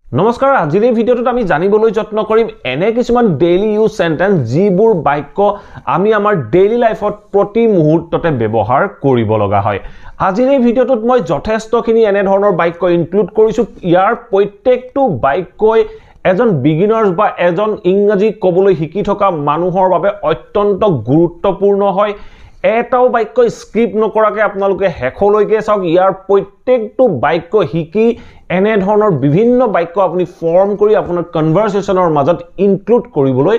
নমস্কাৰ আজিৰ এই ভিডিঅ'টোত আমি জানিবলৈ যত্ন কৰিম এনে কিছুমান ডেইলি ইউজ সেন্টেন্স যিবোৰ বাক্য আমি আমাৰ ডেইলি লাইফত প্ৰতি মুহূৰ্ততে ব্যৱহাৰ কৰিব লগা হয় আজিৰ এই ভিডিঅ'টোত মই যথেষ্টখিনি এনে ধৰণৰ বাক্য ইনক্লুড কৰিছো ইয়াৰ প্ৰত্যেকটো বাক্যই এজন বিগিনাৰ্স বা এজন ইংৰাজী ক'বলৈ শিকি থকা মানুহৰ বাবে অত্যন্ত গুৰুত্বপূৰ্ণ হয় এটাও বাক্য স্ক্ৰিপ্ট নকৰাকে আপোনালোকে হেখলৈকে চাওক ইয়াৰ প্ৰত্যেকটো বাক্য শিকি এনে ধৰণৰ বিভিন্ন বাক্য আপুনি ফৰ্ম কৰি আপোনাৰ কনভাৰসেচনৰ মাজত ইনক্লুড কৰিবলৈ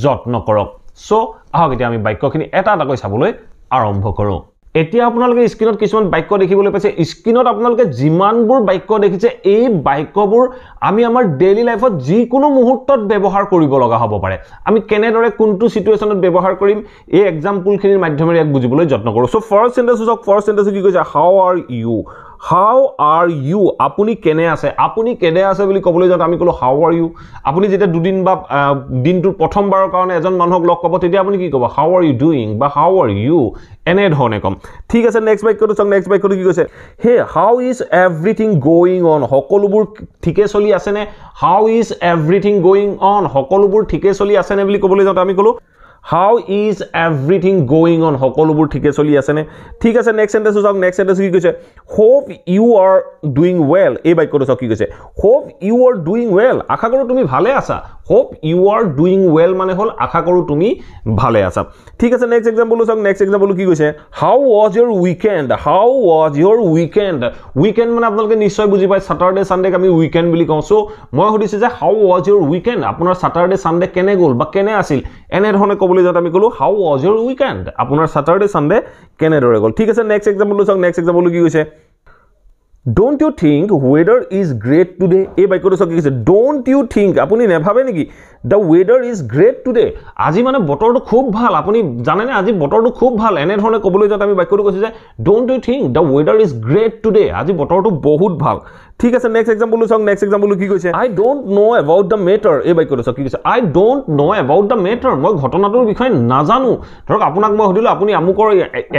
যত্ন কৰক সো আহক এতিয়া আমি বাক্যখিনি এটা এটাকৈ চাবলৈ আৰম্ভ কৰো এতিয়া আপোনালোকে স্ক্ৰিনত কিছুমান বাক্য দেখিবলৈ পাইছে স্ক্ৰিনত আপোনালোকে যিমানবোৰ বাক্য দেখিছে এই বাক্যবোৰ আমি আমাৰ ডেইলি লাইফত যিকোনো মুহূৰ্তত ব্যৱহাৰ কৰিব লগা হ'ব পাৰে আমি কেনেদৰে কোনটো সিচুৱেচনত ব্যৱহাৰ কৰিম এই এক্সাম্পলখিনিৰ মাধ্যমেৰে এক বুজিবলৈ যত্ন কৰো সো ফাৰ্স্ট সেন্টেন্স কি কৈছে How are you? আপুনি কেনে আছে বুলি ক'বলৈ যাওঁতে আমি ক'লো how are you? আপুনি যেতিয়া দুদিন বা দিনটোৰ প্ৰথমবাৰৰ কাৰণে এজন মানুহক লগ পাব তেতিয়া আপুনি কি ক'ব how are you doing বা how are you এনে ধৰণে কম ঠিক আছে নেক্সট বাক্যটো কি কৈছে হে how is everything going on সকলোবোৰ ঠিকে চলি আছে নে how is everything going on সকলোবোৰ ঠিকে চলি আছে নে বুলি ক'বলৈ যাওঁতে আমি ক'লো How is everything going on? সকলোবোৰ ঠিকে চলি আছে নে ঠিক আছে নেক্সট সেন্টেন্স কি কৈছে hope you are doing well এই বাক্যটো কি কৈছে hope you are doing well আশা কৰো তুমি ভালে আছা hope you are doing well মানে হল আশা কৰো তুমি ভালে আছা ঠিক আছে নেক্সট এক্সাম্পল কি কৈছে how was your weekend weekend মানে আপোনালোকে নিশ্চয় বুজি পায় স্যাটাৰডে সানডে আমি উইকেন্ড বুলি কওঁ সো মই সুধিছো যে how was your weekend আপোনাৰ স্যাটাৰডে সানডে কেনে গ'ল বা কেনে আছিল এনে ধৰণে ক'বলৈ যাওঁতে আমি ক'লো how was your weekend আপোনাৰ স্যাটাৰডে সানডে কেনে দৰে গ'ল ঠিক আছে নেক্সট এক্সাম্পল কি কৈছে Don't you think weather is great today? এই বাক্যটো কি কৈছে Don't you think আপুনি নেভাবে নেকি The weather is great today আজি মানে বতৰটো খুব ভাল আপুনি জানে নে আজি বতৰটো খুব ভাল এনে ধৰণে ক'বলৈ যাওঁতে আমি বাক্যটো কৈছে যে Don't you think the weather is great today আজি বতৰটো বহুত ভাল ঠিক আছে নেক্সট এক্সাম্পল কি কৈছে I don't know about the matter এই বাক্যটো কি কৈছে I don't know about the matter মই ঘটনাটোৰ বিষয়ে নাজানো ধৰক আপোনাক মই সুধিলো আপুনি আমুকৰ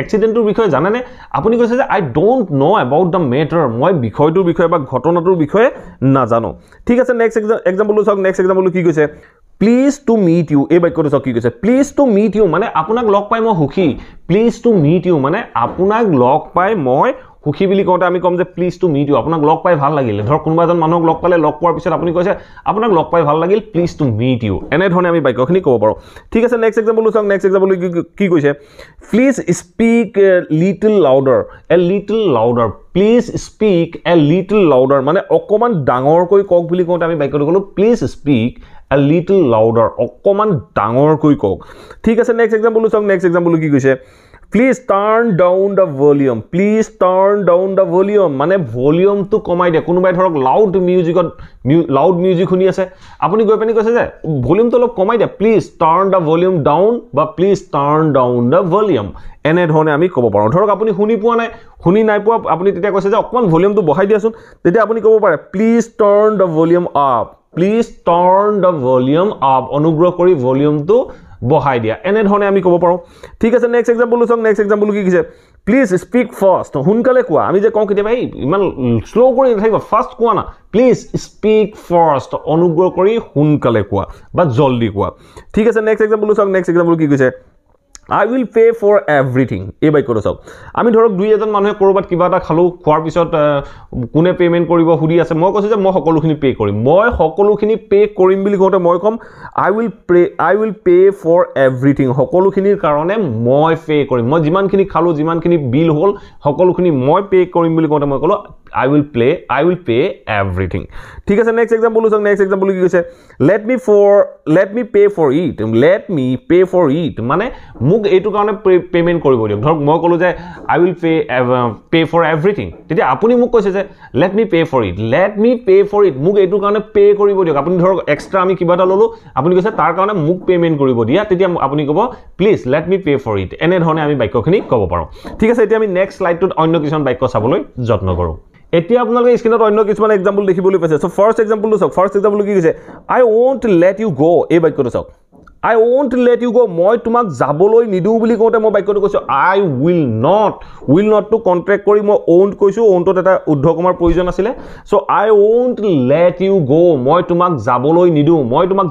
এক্সিডেন্টৰ বিষয়ে জানে নে আপুনি কৈছে যে I don't know about the matter মই বিষয়টোৰ বিষয়ে বা ঘটনাটোৰ বিষয়ে নাজানো ঠিক আছে নেক্সট এক্সাম্পল কি কৈছে Please to meet you এই বাক্যটো কি কৈছে Please to meet you মানে আপোনাক লগ পাই মই সুখী Please to meet you মানে আপোনাক লগ পাই মই সুখী বুলি কওঁতে আমি কম যে প্লিজ টু মিট ইউ আপোনাক লগ পাই ভাল লাগিল ধৰ কোনোবা এজন মানুহক লগ পালে লগ পোৱাৰ পিছত আপুনি কৈছে আপোনাক লগ পাই ভাল লাগিল প্লিজ টু মিট ইউ এনে ধৰণে আমি বাক্যখিনি ক'ব পাৰো ঠিক আছে নেক্সট এক্সাম্পল কি কৈছে please speak little louder please speak a little louder মানে অকমান ডাঙৰকৈ কওক বুলি কওঁতে আমি বাক্যটো ক'লো please speak a little louder অকমান ডাঙৰকৈ কওক ঠিক আছে নেক্সট এক্সাম্পল কি কৈছে Please turn down the volume মানে ভলিউমটো কমাই দিয়া কোনোবাই ধৰক লাউড মিউজিক শুনি আছে আপুনি গৈ পানি কৈছে যে ভলিউমটো অলপ কমাই দিয়া please turn the volume down বা please turn down the volume এনে ধৰণে আমি ক'ব পাৰো ধৰক আপুনি শুনি নাই পোৱা আপুনি তেতিয়া কৈছে যে অকমান ভলিউমটো বঢ়াই দিয়াচোন তেতিয়া আপুনি ক'ব পাৰে please turn the volume up অনুগ্ৰহ কৰি ভলিউমটো বহাই দিয়া এনে ধৰণে আমি ক'ব পাৰো ঠিক আছে নেক্সট এক্সাম্পল কি কৈছে প্লিজ স্পীক ফাষ্ট হুনকালে কোৱা আমি যে কওঁ কেতিয়াবা ইমান স্লো কৰি নাথাকিবা ফাষ্ট কোৱা না প্লিজ স্পীক ফাষ্ট অনুগ্ৰহ কৰি হুনকালে কোৱা বা জলদি কোৱা ঠিক আছে নেক্সট এক্সাম্পল কি কৈছে I will pay for everything এই বাক্যটো চাওক আমি ধৰক দুই এজন মানুহে কৰবাত কিবা এটা খালো খোৱাৰ পিছত কোনে পেমেন্ট কৰিব হুদি আছে মই কৈছো যে মই সকলোখিনি পে কৰিম বুলি কওঁতে মই কম I will pay for everything সকলোখিনিৰ কাৰণে মই পে কৰিম মই যিমানখিনি খালো যিমানখিনি বিল হ'ল সকলোখিনি মই পে কৰিম বুলি কওঁতে মই ক'লো I will pay everything ঠিক আছে নেক্সট এক্সাম্পল কি কৈছে let me pay for it মানে মোক এইটো কাৰণে পেমেন্ট কৰিব দিয়ক ধৰক মই ক'লো যে I will pay for everything তেতিয়া আপুনি মোক কৈছে যে let me pay for it মোক এইটো কাৰণে পে কৰিব দিয়ক আপুনি ধৰক এক্সট্ৰা আমি কিবা এটা ললো আপুনি কৈছে তাৰ কাৰণে মোক পেমেন্ট কৰিব দিয়া তেতিয়া আপুনি ক'ব please let me pay for it এনে ধৰণে আমি বাক্যখিনি ক'ব পাৰো ঠিক আছে এতিয়া আমি নেক্সট স্লাইডটোত অন্য কিছুমান বাক্য চাবলৈ যত্ন কৰো এতিয়া আপোনালোকে স্ক্ৰিনত অন্য কিছুমান এক্সাম্পল দেখিবলৈ পাইছে সো ফাৰ্স্ট এক্সাম্পলটো কি কৈছে I won't let you go এই বাক্যটো চাওক I won't let you go মই তোমাক যাবলৈ নিদিও বুলি কওঁতে মই বাক্যটো কৈছো I will not to contract কৰি মই won't কৈছো won'ত এটা উদ্ধকমাৰ প্ৰয়োজন আছিল so I won't let you go মই তোমাক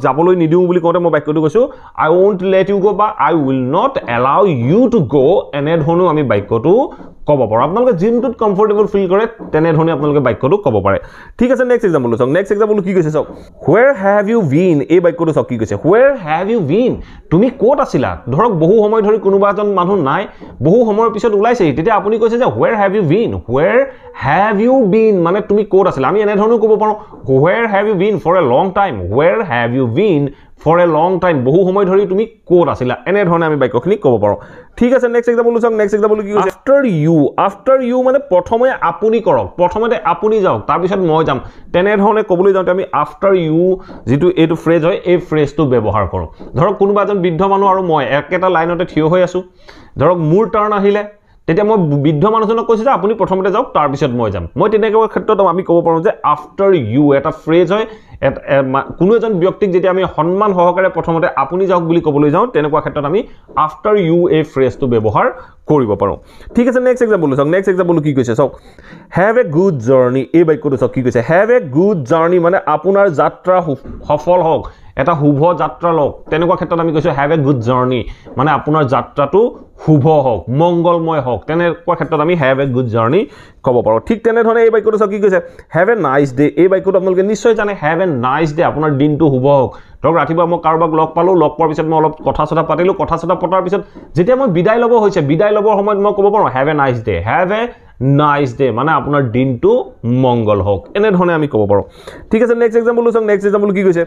যাবলৈ নিদিও বুলি কওঁতে মই বাক্যটো কৈছো I won't let you go বা I will not allow you to go এনে ধৰণে আমি বাক্যটো কব পাৰো আপোনালোকে জিমটোত কমফৰ্টেবল ফিল কৰে তেনে ধৰণে আপোনালোকে বাক্যটো কব পাৰে ঠিক আছে নেক্সট এক্সাম্পল চাওক নেক্সট এক্সাম্পল কি কৈছে চাওক where have you been এই বাক্যটো চাওক কি কৈছে where have you been তুমি ক'ত আছিলা ধৰক বহু সময় ধৰি কোনোবা এজন মানুহ নাই বহু সময়ৰ পিছত ওলাইছে তেতিয়া আপুনি কৈছে যে where have you been মানে তুমি ক'ত আছিলা আমি এনে ধৰণে ক'ব পাৰো where have you been for a long time where have you been for a long time বহু সময় ধৰি তুমি ক'ত আছিলা এনে ধৰণে আমি বাক্যখিনি ক'ব পাৰো ঠিক আছে নেক্সট এক্সাম্পল চাওক নেক্সট এক্সাম্পল কি কৈছে after you মানে প্ৰথমে আপুনি কৰক প্ৰথমতে আপুনি যাওক তাৰ পিছত মই যাম তেনে ধৰণে ক'বলৈ যাওঁতে আমি after you যেটো এটো ফ্ৰেজ হয় এই ফ্ৰেজটো ব্যৱহাৰ কৰো ধৰক কোনোবা এজন বৃদ্ধ মানুহ আৰু মই একেটা লাইনতে থিয় হৈ আছো ধৰক মোৰ টাৰ্ণ আহিলে তেতিয়া মই বৃদ্ধ মানুহজনক কৈছো যে আপুনি প্ৰথমতে যাওক তাৰ পিছত মই যাম মই তেনেকুৱা ক্ষেত্ৰত আমি ক'ব পাৰো যে after you এটা ফ্ৰেজ হয় কোনো এজন ব্যক্তিক যেতিয়া আমি সন্মান সহকাৰে প্ৰথমতে আপুনি যাওক বুলি ক'বলৈ যাওঁ তেনেকুৱা ক্ষেত্ৰত আমি after you এই ফ্ৰেজটো ব্যৱহাৰ কৰিব পাৰো ঠিক আছে নেক্সট এক্সাম্পল চাওক নেক্সট এক্সাম্পল কি কৈছে চাওক have a good journey এই বাক্যটো চাওক কি কৈছে have a good journey মানে আপোনাৰ যাত্ৰা সফল হওক এটা শুভ যাত্ৰা লওক তেনেকুৱা ক্ষেত্ৰত আমি কৈছো have a good journey মানে আপোনাৰ যাত্ৰাটো শুভ হওক মংগলময় হওক তেনেকুৱা ক্ষেত্ৰত আমি have a good journey ক'ব পাৰো ঠিক তেনে ধৰণে এই বাক্যটো চাওক কি কৈছে have a nice day এই বাক্যটো আপোনালোকে নিশ্চয় জানে have a nice day আপোনাৰ দিনটো শুভ হওক ধৰক ৰাতিপুৱা মই কাৰোবাক লগ পালো লগ পোৱাৰ পিছত মই অলপ কথা চথা পাতিলো কথা চথা পতাৰ পিছত যেতিয়া মই বিদায় ল'ব হৈছে বিদায় ল'বৰ সময়ত মই ক'ব পাৰো have a nice day মানে আপোনাৰ দিনটো মংগল হওক এনে ধৰণে আমি ক'ব পাৰো ঠিক আছে নেক্সট এক্সাম্পল চাওক নেক্সট এক্সাম্পল কি কৈছে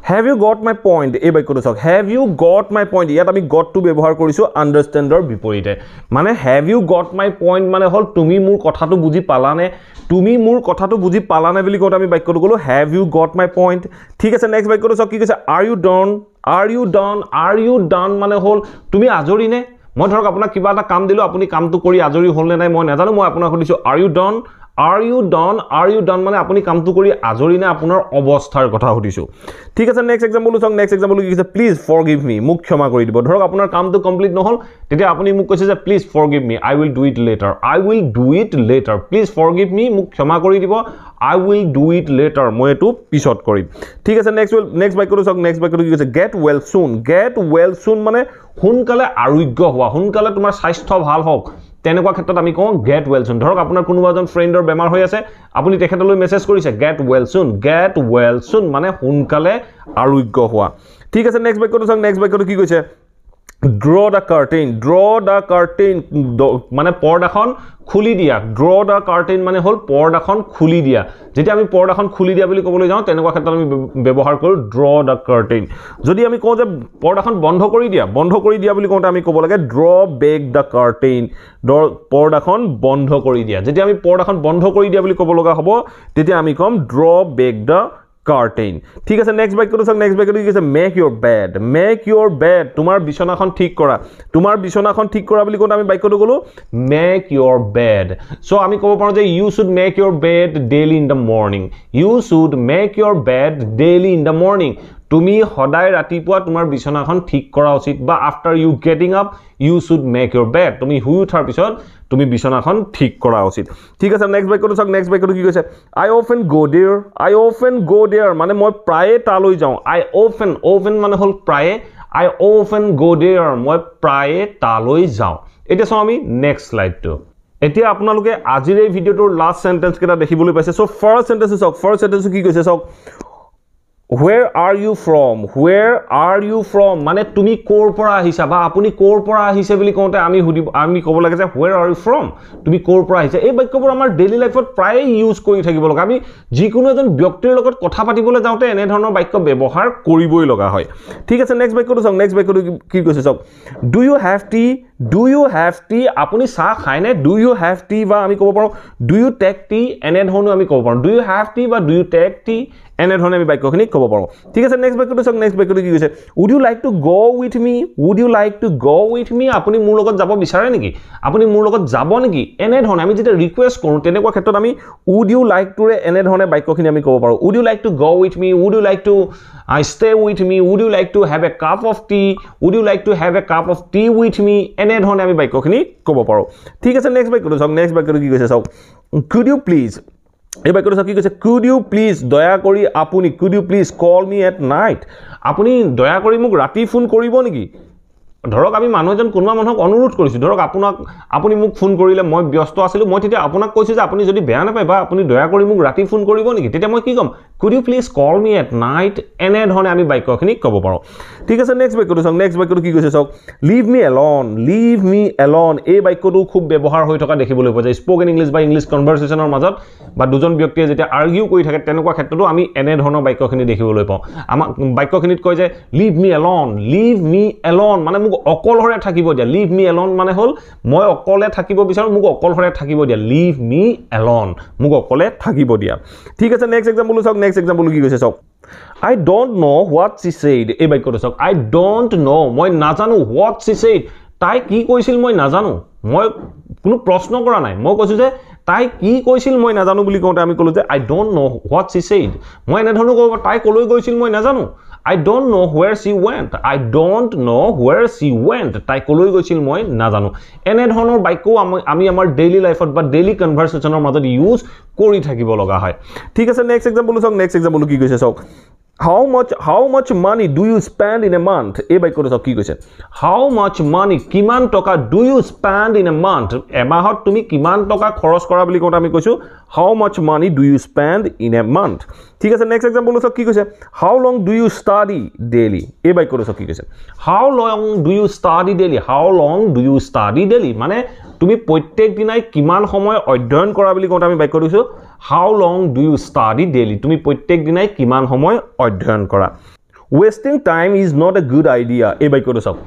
have you got my point এই বাক্যটো চাওক have you got my point ইয়াত আমি got টো ব্যৱহাৰ কৰিছো আন্ডাৰষ্টেণ্ডৰ বিপৰীতে মানে have you got my point মানে হল তুমি মোৰ কথাটো বুজি পালানে বুলি কওঁতে আমি বাক্যটো কলো have you got my point ঠিক আছে নেক্সট বাক্যটো চাওক কি কৈছে are you done মানে হল তুমি আজৰি নে মই ধৰক আপোনাক কিবা এটা কাম দিলো আপুনি কামটো কৰি আজৰি হ'ল নে নাই মই নাজানো মই আপোনাক সুধিছো are you done মানে আপুনি কামটো কৰি আজৰি নে আপোনাৰ অৱস্থাৰ কথা সুধিছো ঠিক আছে নেক্সট এক্সাম্পল চাওক নেক্সট এক্সাম্পল কি কৈছে প্লিজ ফৰগিভ মি মোক ক্ষমা কৰি দিব ধৰক আপোনাৰ কামটো কমপ্লিট নহল তেতিয়া আপুনি মোক কৈছে যে please forgive me I will do it later please forgive me মোক ক্ষমা কৰি দিব I will do it later মই এটো পিছত কৰিম ঠিক আছে নেক্সট বাক্যটো চাওক নেক্সট বাক্যটো কি কৈছে get well soon মানে সোনকালে আৰোগ্য হোৱা সোনকালে তোমাৰ স্বাস্থ্য ভাল হওক তেনেকুৱা ক্ষেত্ৰত আমি কওঁ get well soon ধৰক আপোনাৰ কোনোবা এজন ফ্ৰেণ্ডৰ বেমাৰ হৈ আছে আপুনি তেখেতলৈ মেছেজ কৰিছে get well soon মানে সোনকালে আৰোগ্য হোৱা ঠিক আছে নেক্সট বাক্যটো চাওক নেক্সট বাক্যটো কি কৈছে draw the curtain মানে পৰ্দাখন খুলি দিয়া draw the curtain মানে হল পৰ্দাখন খুলি দিয়া যেতিয়া আমি পৰ্দাখন খুলি দিয়া বুলি ক'বলৈ যাওঁ তেনেকুৱা ক্ষেত্ৰত আমি ব্যৱহাৰ কৰো draw the curtain যদি আমি কওঁ যে পৰ্দাখন বন্ধ কৰি দিয়া বুলি কওঁতে আমি ক'ব লাগে draw back the curtain পৰ্দাখন বন্ধ কৰি দিয়া যেতিয়া আমি পৰ্দাখন বন্ধ কৰি দিয়া বুলি ক'ব লগা হ'ব তেতিয়া আমি কম draw back the curtain ঠিক আছে নেক্সট বাক্যটো চাওক নেক্সট বাক্যটো কি কৈছে make your bed তোমাৰ বিছনাখন ঠিক কৰা বুলি কোন আমি বাক্যটো কলো make your bed সো আমি ক'ব পাৰো যে you should make your bed daily in the morning তুমি সদায় ৰাতিপুৱা তোমাৰ বিছনাখন ঠিক কৰা উচিত বা after you getting up you should make your bed তুমি শুই উঠাৰ পিছত তুমি বিছনাখন ঠিক কৰা উচিত ঠিক আছে নেক্সট বাক্যটো চাওক নেক্সট বাক্যটো কি কৈছে I often go there মানে মই প্ৰায়ে তালৈ যাওঁ I often মানে হল প্ৰায়ে I often go there মই প্ৰায়ে তালৈ যাওঁ এটা চাও আমি নেক্সট স্লাইডটো এতিয়া আপোনালোকে আজিৰ এই ভিডিওটোৰ লাষ্ট সেন্টেন্স কেটা দেখিবলৈ পাইছে সো ফাৰ্স্ট সেন্টেন্স কি কৈছে চাওক Where are you from মানে তুমি কোৰ পৰা আহিছা বা আপুনি কোৰ পৰা আহিছে বুলি কওঁতে আমি ক'ব লাগে যে where are you from তুমি কোৰ পৰা আহিছা এই বাক্যবোৰ আমাৰ ডেইলি লাইফত প্ৰায় ইউজ কৰি থাকিব লগা আমি যিকোনো এজন ব্যক্তিৰ লগত কথা পাতিবলৈ যাওঁতে এনে ধৰণৰ বাক্য ব্যৱহাৰ কৰিবই লগা হয় ঠিক আছে নেক্সট বাক্যটো চাওক নেক্সট বাক্যটো কি কৈছে চাওক do you have tea আপুনি চাহ খায় নে do you have tea বা আমি ক'ব পাৰো do you take tea এনে ধৰণৰ আমি ক'ব পাৰো do you have tea বা do you take tea এনে ধৰণে আমি বাক্যখিনি ক'ব পাৰো ঠিক আছে নেক্সট বাক্যটো চাওক নেক্সট বাক্যটো কি কৈছে would you like to go with me আপুনি মোৰ লগত যাব বিচাৰে নেকি আপুনি মোৰ লগত যাব নেকি এনে ধৰণে আমি যেতিয়া ৰিকুৱেষ্ট কৰো তেনেকুৱা ক্ষেত্ৰত আমি would you like to এনে ধৰণে বাক্যখিনি আমি ক'ব পাৰো would you like to go with me would you like to stay with me, would you like to have a cup of tea, would you like to have a cup of tea with me, এনে ধৰণে আমি বাক্যখিনি ক'ব পাৰো ঠিক আছে next বাক্যটো চাওক next বাক্যটো কি কৈছে চাওক could you please এই বাক্যটো চাওক কি কৈছে could you please দয়া কৰি আপুনি could you please call me at night আপুনি দয়া কৰি মোক ৰাতি ফোন কৰিব নেকি ধৰক আমি মানুহ এজন কোনোবা মানুহক অনুৰোধ কৰিছো ধৰক আপুনি মোক ফোন কৰিলে মই ব্যস্ত আছিলো মই তেতিয়া আপোনাক কৈছো যে আপুনি যদি বেয়া নাপায় বা আপুনি দয়া কৰি মোক ৰাতি ফোন কৰিব নেকি তেতিয়া মই কি কম could you please call me at night এনে ধৰণে আমি বাক্যখিনি ক'ব পাৰো ঠিক আছে নেক্সট বাক্যটো চাওক নেক্সট বাক্যটো কি কৈছে চাওক leave me alone এই বাক্যটো খুব ব্যৱহাৰ হৈ থকা দেখিবলৈ পোৱা যায় স্পোকেন ইংলিশ বা ইংলিশ কনভাৰসেচনৰ মাজত বা দুজন ব্যক্তিয়ে যেতিয়া আৰ্গিউ কৰি থাকে তেনেকুৱা ক্ষেত্ৰতো আমি এনে ধৰণৰ বাক্যখিনি দেখিবলৈ পাওঁ আমাৰ বাক্যখিনিত কয় যে leave me alone মানে মোক অকলহৰে থাকিব দিয়া leave me alone মানে হল মই অকলে থাকিব বিচাৰো মোক অকলহৰে থাকিব দিয়া leave me alone মোক অকলে থাকিব দিয়া ঠিক আছে নেক্সট এক্সাম্পল চাওক নেক্সট এক্সাম্পল কি কৈছে চাওক I don't know what she said এই বাক্যটো চাওক I don't know মই নাজানো what she said তাই কি কৈছিল মই নাজানো মই কোনো প্ৰশ্ন কৰা নাই মই কৈছো যে তাই কি কৈছিল মই নাজানো বুলি কওঁতে আমি কলো যে I don't know what she said মই এনে ধৰণৰ ক'ব তাই কলৈ গৈছিল মই নাজানো I don't know where she went I don't know where she went তাই কলৈ গৈছিল মই নাজানো এনে ধৰণৰ বাক্য আমি আমাৰ ডেইলি লাইফত বা ডেইলি কনভাৰসেচনৰ মাজত ইউজ কৰি থাকিব লগা হয় ঠিক আছে নেক্সট এক্সাম্পল চাওক নেক্সট এক্সাম্পল কি কৈছে চাওক how much money do you spend in a month এই বাক্যটো চাওক কি কৈছে how much money কিমান টকা do you spend in a month এমাহত তুমি কিমান টকা খৰচ কৰা বুলি কওঁতে আমি কৈছো how much money do you spend in a month ঠিক আছে নেক্সট এক্সাম্পল চাওক কি কৈছে how long do you study daily এই বাক্যটো চাওক কি কৈছে how long do you study daily how long do you study daily মানে তুমি প্ৰত্যেক দিনাই কিমান সময় অধ্যয়ন কৰা বুলি কওঁতে আমি বাক্য দিছো how long do you study daily তুমি প্ৰত্যেক দিনাই কিমান সময় অধ্যয়ন কৰা wasting time is not a good idea এই বাক্যটো চাওক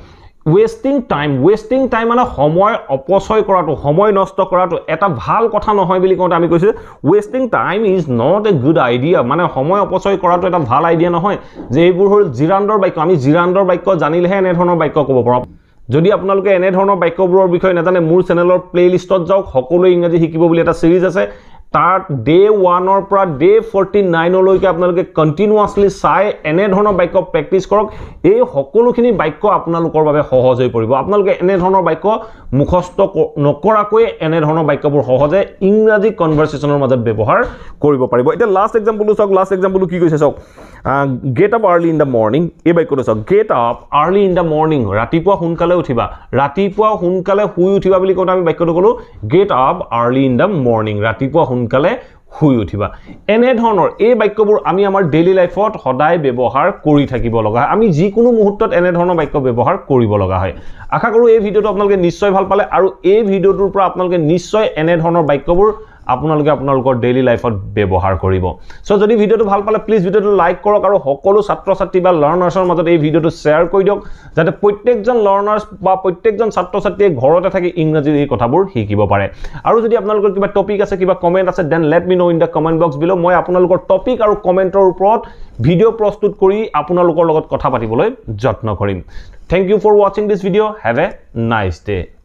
wasting time মানে সময় অপচয় কৰাটো সময় নষ্ট কৰাটো এটা ভাল কথা নহয় বুলি কওঁতে আমি কৈছো wasting time is not a good idea মানে সময় অপচয় কৰাটো এটা ভাল আইডিয়া নহয় যে এইবোৰ হল জিৰাণ্ডৰ বাক্য আমি জিৰাণ্ডৰ বাক্য জানিলেহে এনে ধৰণৰ বাক্য ক'ব পাৰো যদি আপোনালোকে এনে ধৰণৰ বাক্যবোৰৰ বিষয়ে নাজানে মোৰ চেনেলৰ প্লেলিষ্টত যাওক সকলোৱে ইংৰাজী শিকিব বুলি এটা সিৰিজ আছে তাত ডে 1 ৰ পৰা ডে 49 লৈকে আপোনালোকে কন্টিনিউয়াছলি চাই এনে ধৰণৰ বাক্য প্ৰেক্টিস কৰক এই সকলোখিনি বাক্য আপোনালোকৰ বাবে সহজ হৈ পৰিব আপোনালোকে এনে ধৰণৰ বাক্য মুখস্থ নকৰাকৈ এনে ধৰণৰ বাক্যবোৰ সহজে ইংৰাজী কনভাৰসেচনৰ মাজত ব্যৱহাৰ কৰিব পাৰিব এটা লাষ্ট এক্সাম্পল চাওক লাষ্ট এক্সাম্পল কি কৈছে চাওক get up early in the morning এই বাক্যটো চাওক get up early in the morning ৰাতিপুৱা সোনকালে উঠিবা ৰাতিপুৱা সোনকালে শুই উঠিবা বুলি কওঁতে আমি বাক্যটো কলো get up early in the morning ৰাতিপুৱা সোনকালে শুই উঠিবা এনে ধৰণৰ এই বাক্যবোৰ আমি আমাৰ ডেইলি লাইফত সদায় ব্যৱহাৰ কৰি থাকিব লগা হয় আমি যিকোনো মুহূৰ্তত এনে ধৰণৰ বাক্য ব্যৱহাৰ কৰিব লগা হয় আশা কৰো এই ভিডিওটো আপোনালোকে নিশ্চয় ভাল পালে আৰু এই ভিডিওটোৰ পৰা আপোনালোকে নিশ্চয় এনে ধৰণৰ বাক্যবোৰ আপোনালোকে আপোনালোকৰ ডেইলি লাইফত ব্যৱহাৰ কৰিব সো যদি ভিডিওটো ভাল পালে প্লিজ ভিডিওটো লাইক কৰক আৰু সকলো ছাত্ৰ ছাত্ৰী বা লাৰ্নাৰ্ছৰ মাজত এই ভিডিওটো শেয়াৰ কৰি দিয়ক যাতে প্ৰত্যেকজন লাৰ্নাৰ্ছ বা প্ৰত্যেকজন ছাত্ৰ ছাত্ৰীয়ে ঘৰতে থাকি ইংৰাজীৰ এই কথাবোৰ শিকিব পাৰে আৰু যদি আপোনালোকৰ কিবা টপিক আছে কিবা কমেন্ট আছে then let me know in the comment box below মই আপোনালোকৰ টপিক আৰু কমেন্টৰ ওপৰত ভিডিও প্ৰস্তুত কৰি আপোনালোকৰ লগত কথা পাতিবলৈ যত্ন কৰিম thank you for watching this video have a nice day